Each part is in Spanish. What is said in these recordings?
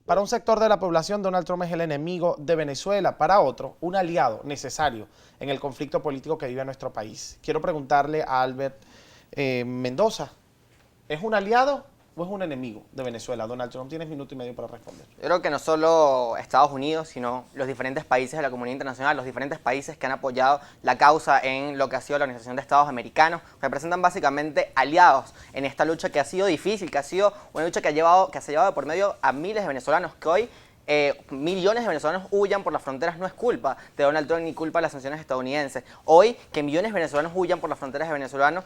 Para un sector de la población, Donald Trump es el enemigo de Venezuela. Para otro, un aliado necesario en el conflicto político que vive nuestro país. Quiero preguntarle a Albert Mendoza, ¿es un aliado o es un enemigo de Venezuela? Donald Trump, tienes minuto y medio para responder. Yo creo que no solo Estados Unidos, sino los diferentes países de la comunidad internacional, los diferentes países que han apoyado la causa en lo que ha sido la Organización de Estados Americanos, representan básicamente aliados en esta lucha que ha sido difícil, que ha sido una lucha que se ha llevado de por medio a miles de venezolanos que hoy millones de venezolanos huyan por las fronteras no es culpa de Donald Trump ni culpa de las sanciones estadounidenses. Hoy, que millones de venezolanos huyan por las fronteras de Venezuela,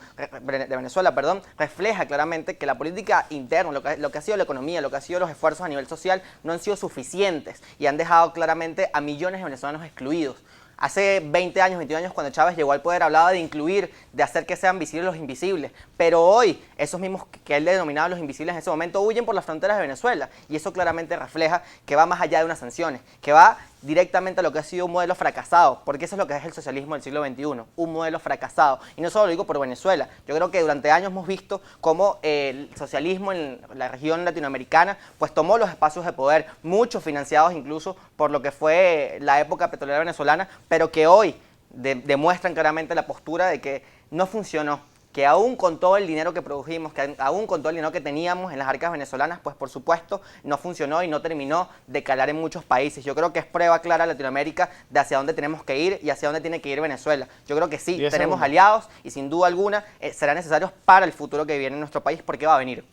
refleja claramente que la política interna, lo que ha sido la economía, lo que ha sido los esfuerzos a nivel social, no han sido suficientes y han dejado claramente a millones de venezolanos excluidos. Hace 20 años, 21 años, cuando Chávez llegó al poder, hablaba de incluir, de hacer que sean visibles los invisibles. Pero hoy, esos mismos que él denominaba los invisibles en ese momento, huyen por las fronteras de Venezuela. Y eso claramente refleja que va más allá de unas sanciones, que va directamente a lo que ha sido un modelo fracasado, porque eso es lo que es el socialismo del siglo XXI, un modelo fracasado. Y no solo lo digo por Venezuela, yo creo que durante años hemos visto cómo el socialismo en la región latinoamericana pues tomó los espacios de poder, muchos financiados incluso por lo que fue la época petrolera venezolana, pero que hoy demuestran claramente la postura de que no funcionó, que aún con todo el dinero que produjimos, que aún con todo el dinero que teníamos en las arcas venezolanas, pues por supuesto no funcionó y no terminó de calar en muchos países. Yo creo que es prueba clara Latinoamérica de hacia dónde tenemos que ir y hacia dónde tiene que ir Venezuela. Yo creo que sí, tenemos aliados y sin duda alguna serán necesarios para el futuro que viene en nuestro país porque va a venir.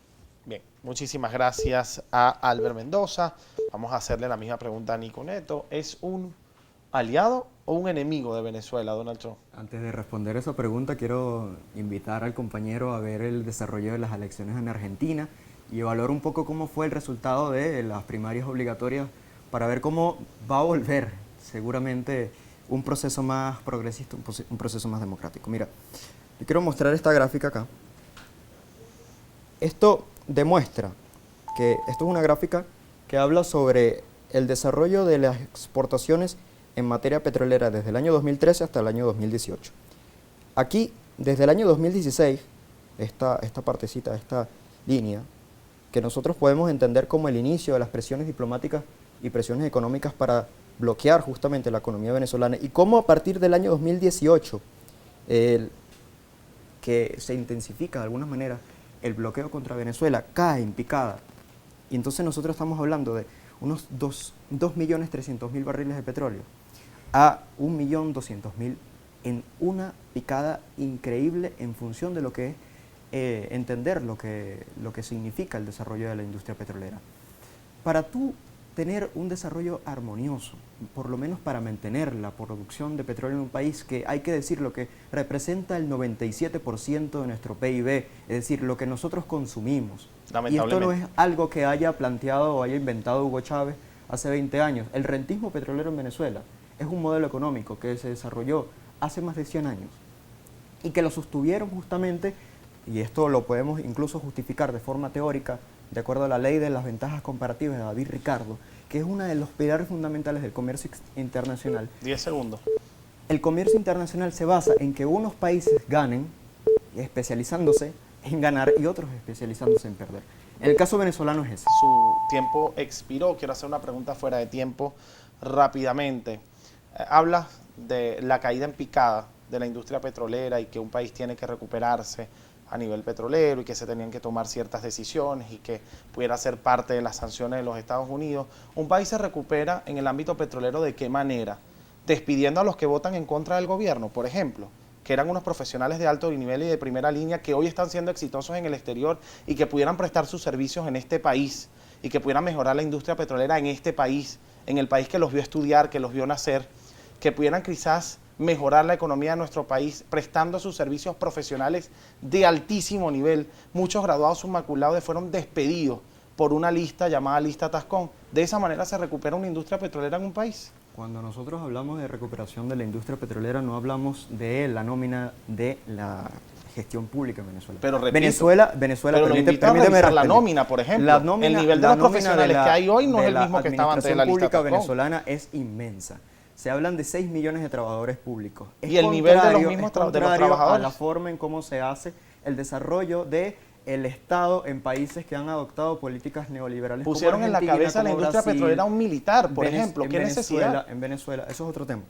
Bien, muchísimas gracias a Albert Mendoza. Vamos a hacerle la misma pregunta a Nico Neto. ¿Es un aliado o un enemigo de Venezuela, Donald Trump? Antes de responder esa pregunta, quiero invitar al compañero a ver el desarrollo de las elecciones en Argentina y evaluar un poco cómo fue el resultado de las primarias obligatorias para ver cómo va a volver seguramente un proceso más progresista, un proceso más democrático. Mira, yo quiero mostrar esta gráfica acá. Esto demuestra que esto es una gráfica que habla sobre el desarrollo de las exportaciones en materia petrolera desde el año 2013 hasta el año 2018. Aquí, desde el año 2016, esta partecita, esta línea, que nosotros podemos entender como el inicio de las presiones diplomáticas y presiones económicas para bloquear justamente la economía venezolana, y cómo a partir del año 2018, que se intensifica de alguna manera el bloqueo contra Venezuela, cae en picada. Y entonces nosotros estamos hablando de unos 2.300.000 barriles de petróleo a 1.200.000 en una picada increíble en función de lo que es entender lo que significa el desarrollo de la industria petrolera. Para tú tener un desarrollo armonioso, por lo menos para mantener la producción de petróleo en un país que hay que decir lo que representa el 97% de nuestro PIB, es decir, lo que nosotros consumimos. Y esto no es algo que haya planteado o haya inventado Hugo Chávez hace 20 años. El rentismo petrolero en Venezuela es un modelo económico que se desarrolló hace más de 100 años y que lo sostuvieron justamente, y esto lo podemos incluso justificar de forma teórica, de acuerdo a la ley de las ventajas comparativas de David Ricardo, que es uno de los pilares fundamentales del comercio internacional. 10 segundos. El comercio internacional se basa en que unos países ganen, especializándose en ganar, y otros especializándose en perder. En el caso venezolano es ese. Su tiempo expiró. Quiero hacer una pregunta fuera de tiempo rápidamente. Habla de la caída en picada de la industria petrolera y que un país tiene que recuperarse a nivel petrolero y que se tenían que tomar ciertas decisiones y que pudiera ser parte de las sanciones de los Estados Unidos. ¿Un país se recupera en el ámbito petrolero de qué manera? Despidiendo a los que votan en contra del gobierno, por ejemplo, que eran unos profesionales de alto nivel y de primera línea que hoy están siendo exitosos en el exterior y que pudieran prestar sus servicios en este país y que pudieran mejorar la industria petrolera en este país, en el país que los vio estudiar, que los vio nacer, que pudieran quizás mejorar la economía de nuestro país prestando sus servicios profesionales de altísimo nivel. Muchos graduados summa cum laude fueron despedidos por una lista llamada lista Tascón. ¿De esa manera se recupera una industria petrolera en un país? Cuando nosotros hablamos de recuperación de la industria petrolera, no hablamos de la nómina de la gestión pública en Venezuela. Pero repito, Venezuela, pero permíteme la nómina, por ejemplo. El nivel de los profesionales que hay hoy no es el mismo que estaba antes de la lista Tascón. La administración pública venezolana es inmensa. se hablan de 6 millones de trabajadores públicos. Es Y el nivel de los contrario- mismos es de los contrario trabajadores. a la forma en cómo se hace el desarrollo de el Estado en países que han adoptado políticas neoliberales. como Pusieron en la Argentina, cabeza la como industria Brasil, petrolera a un militar, por ejemplo. en ¿Qué necesidad? En Venezuela, eso es otro tema,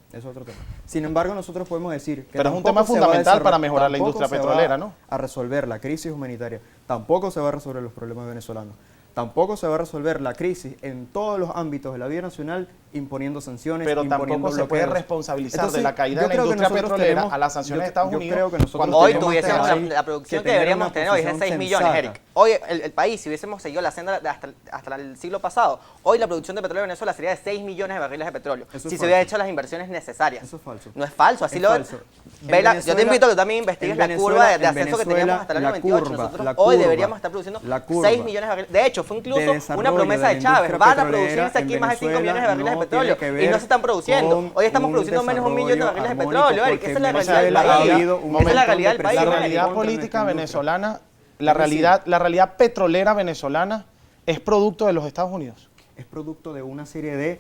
Sin embargo, nosotros podemos decir que Pero es un tampoco tema se va a fundamental para desarrollar- mejorar la tampoco industria se va petrolera, ¿no? A resolver la crisis humanitaria, tampoco se va a resolver los problemas venezolanos, tampoco se va a resolver la crisis en todos los ámbitos de la vida nacional imponiendo sanciones, Pero imponiendo tampoco se puede bloqueos. responsabilizar Entonces, de la caída yo de la creo que industria nosotros petrolera tenemos- a las sanciones de Estados yo Unidos. creo que nosotros cuando Hoy tenemos tuviésemos que la producción que tener deberíamos una tener hoy es de posición 6 millones, sensata. Eric. Hoy el país, si hubiésemos seguido la senda de hasta el siglo pasado, hoy la producción de petróleo de Venezuela sería de 6 millones de barriles de petróleo. Eso es Si se falso. hubiera hecho las inversiones necesarias. Eso es falso. No es falso, así Es lo falso. En Yo te Venezuela- invito a que tú también investigues en la curva de Venezuela- ascenso que en teníamos hasta el año Venezuela, 98. Nosotros la hoy curva, deberíamos estar produciendo la curva 6 millones de barriles. De hecho, fue incluso de desarrollo una promesa de de la Chávez. industria Van a petrolera producirse aquí en más de 5 millones de Venezuela barriles de no petróleo tiene que y no ver se están produciendo. con Hoy estamos un produciendo menos de 1 millón de desarrollo barriles de armónico, petróleo, Eric. porque Esa es la en realidad del Venezuela ha país. habido un Esa es la montón de realidad del país. La presiones realidad contra nuestra política industria. venezolana, Es decir, la realidad petrolera venezolana es producto de los Estados Unidos. es producto de una serie de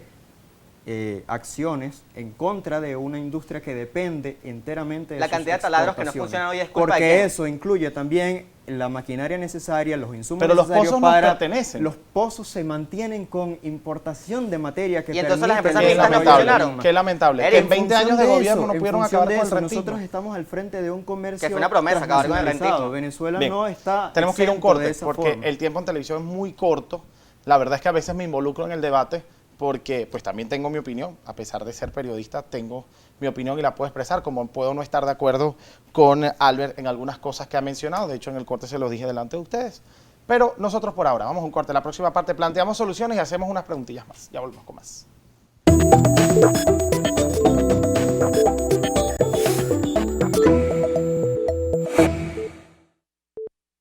acciones en contra de una industria que depende enteramente de La sus cantidad de taladros que no exportaciones. funcionan hoy es culpa de Porque quién. eso incluye también la maquinaria necesaria, los insumos Pero los necesarios pozos nos para... pertenecen. Los pozos se mantienen con importación de materia que Y entonces las permite empresas el Qué mientras no desarrollo de la funcionaron. misma. Qué lamentable. Eric, Que en En 20 años función de de gobierno eso, no en pudieron función acabar de con el eso, rentismo. nosotros estamos al frente de un comercio Que fue una promesa acabar con el transnacionalizado. rentismo. Venezuela Bien. no está Tenemos que ir a un exento de corte esa porque forma. el tiempo en televisión es muy corto. La verdad es que a veces me involucro en el debate porque pues también tengo mi opinión. A pesar de ser periodista, tengo mi opinión y la puedo expresar, como puedo no estar de acuerdo con Albert en algunas cosas que ha mencionado. De hecho, en el corte se lo dije delante de ustedes. Pero nosotros por ahora, vamos a un corte. La próxima parte planteamos soluciones y hacemos unas preguntillas más. Ya volvemos con más.